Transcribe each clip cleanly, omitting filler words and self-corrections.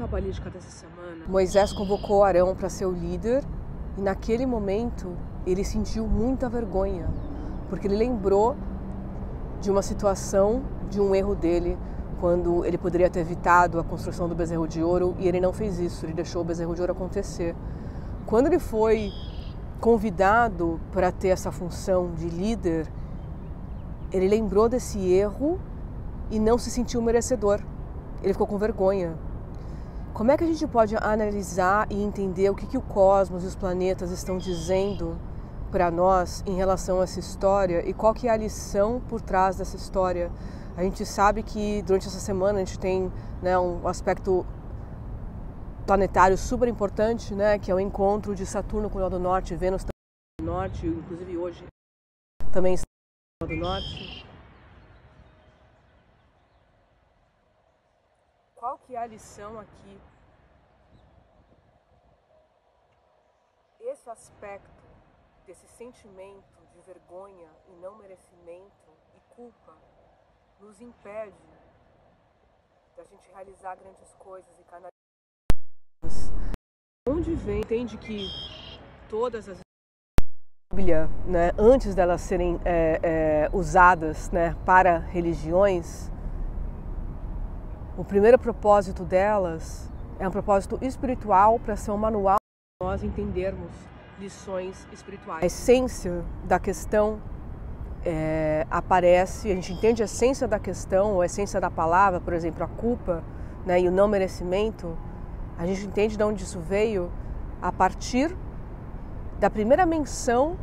cabalística dessa semana, Moisés convocou Arão para ser o líder e naquele momento ele sentiu muita vergonha, porque ele lembrou de uma situação, de um erro dele, quando ele poderia ter evitado a construção do bezerro de ouro e ele não fez isso, ele deixou o bezerro de ouro acontecer. Quando ele foi convidado para ter essa função de líder, ele lembrou desse erro e não se sentiu merecedor. Ele ficou com vergonha. Como é que a gente pode analisar e entender o que o cosmos e os planetas estão dizendo para nós em relação a essa história e qual que é a lição por trás dessa história? A gente sabe que durante essa semana a gente tem, né, um aspecto planetário super importante, né, que é o encontro de Saturno com o Nó do Norte, Vênus também no Norte, inclusive hoje também está no Nó do Norte. Qual que é a lição aqui? Esse aspecto desse sentimento de vergonha e não merecimento e culpa nos impede da gente realizar grandes coisas e canalizar. Onde vem, entende que todas as Bíblia, né, antes delas serem usadas, né, para religiões, o primeiro propósito delas é um propósito espiritual para ser um manual para nós entendermos lições espirituais. A essência da questão aparece, a gente entende a essência da questão, ou a essência da palavra, por exemplo, a culpa, né, e o não merecimento, a gente entende de onde isso veio a partir da primeira menção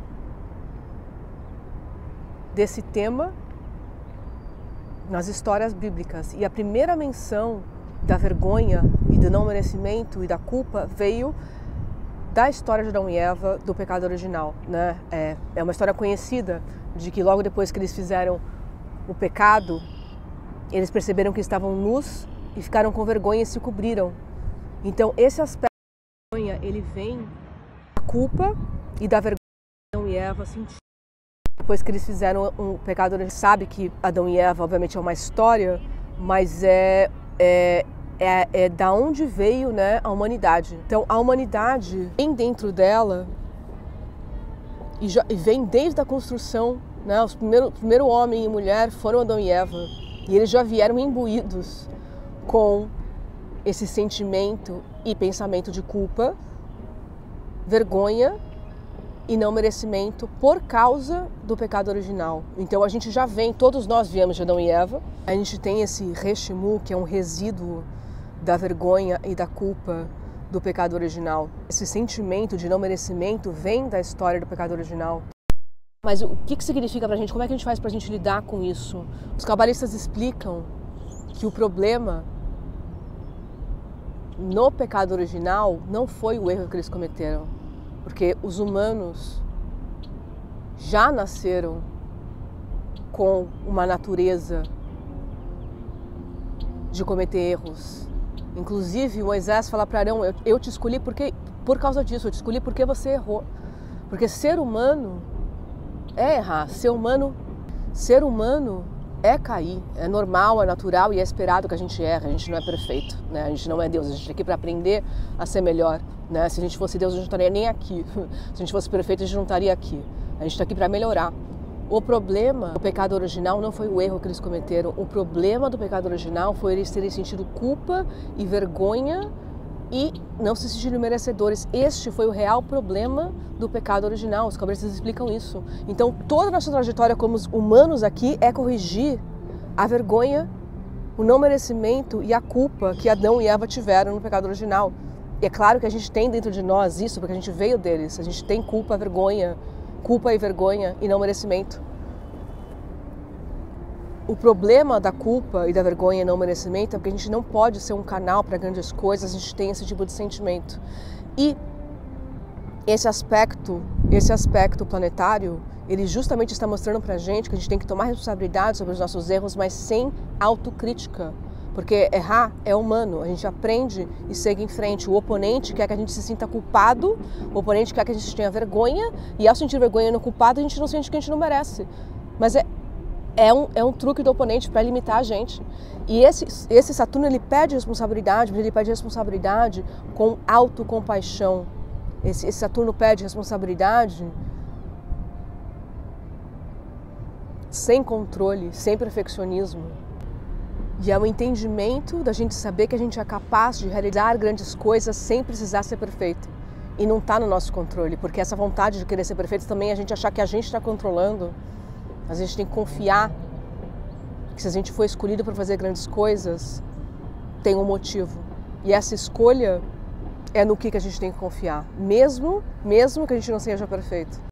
desse tema nas histórias bíblicas. E a primeira menção da vergonha e do não merecimento e da culpa veio da história de Adão e Eva, do pecado original, né? É uma história conhecida de que logo depois que eles fizeram o pecado, eles perceberam que estavam nus e ficaram com vergonha e se cobriram. Então esse aspecto da vergonha, ele vem da culpa e da vergonha que Adão e Eva sentiram. Depois que eles fizeram um pecado, a gente sabe que Adão e Eva, obviamente, é uma história, mas é da onde veio, né, a humanidade. Então, a humanidade vem dentro dela e vem desde a construção, né? Os primeiro homem e mulher foram Adão e Eva, e eles já vieram imbuídos com esse sentimento e pensamento de culpa, vergonha e não merecimento por causa do pecado original. Então a gente já vem, todos nós viemos de Adão e Eva, a gente tem esse reshimu, que é um resíduo da vergonha e da culpa do pecado original. Esse sentimento de não merecimento vem da história do pecado original. Mas o que significa pra gente? Como é que a gente faz pra gente lidar com isso? Os cabalistas explicam que o problema no pecado original não foi o erro que eles cometeram, porque os humanos já nasceram com uma natureza de cometer erros. Inclusive, Moisés fala para Arão, eu te escolhi por causa disso, eu te escolhi porque você errou. Porque ser humano é errar, ser humano é cair, é normal, é natural e é esperado que a gente erre, a gente não é perfeito, né? A gente não é Deus, a gente está aqui para aprender a ser melhor, né? Se a gente fosse Deus, a gente não estaria nem aqui, se a gente fosse perfeito, a gente não estaria aqui, a gente está aqui para melhorar. O problema do pecado original não foi o erro que eles cometeram, o problema do pecado original foi eles terem sentido culpa e vergonha e não se sentirem merecedores. Este foi o real problema do pecado original, os cabalistas explicam isso. Então toda a nossa trajetória como humanos aqui é corrigir a vergonha, o não merecimento e a culpa que Adão e Eva tiveram no pecado original. E é claro que a gente tem dentro de nós isso, porque a gente veio deles, a gente tem culpa e vergonha e não merecimento. O problema da culpa e da vergonha e não merecimento é porque a gente não pode ser um canal para grandes coisas, a gente tem esse tipo de sentimento. E esse aspecto planetário, ele justamente está mostrando pra gente que a gente tem que tomar responsabilidade sobre os nossos erros, mas sem autocrítica. Porque errar é humano, a gente aprende e segue em frente. O oponente quer que a gente se sinta culpado, o oponente quer que a gente tenha vergonha, e ao sentir vergonha no culpado, a gente não sente que a gente não merece. Mas é é um truque do oponente para limitar a gente. E esse Saturno, ele pede responsabilidade, mas ele pede responsabilidade com autocompaixão. Esse Saturno pede responsabilidade sem controle, sem perfeccionismo. E é o entendimento da gente saber que a gente é capaz de realizar grandes coisas sem precisar ser perfeito. E não está no nosso controle, porque essa vontade de querer ser perfeito também, a gente achar que a gente está controlando. A gente tem que confiar que se a gente for escolhido para fazer grandes coisas, tem um motivo. E essa escolha é no que a gente tem que confiar, mesmo que a gente não seja perfeito.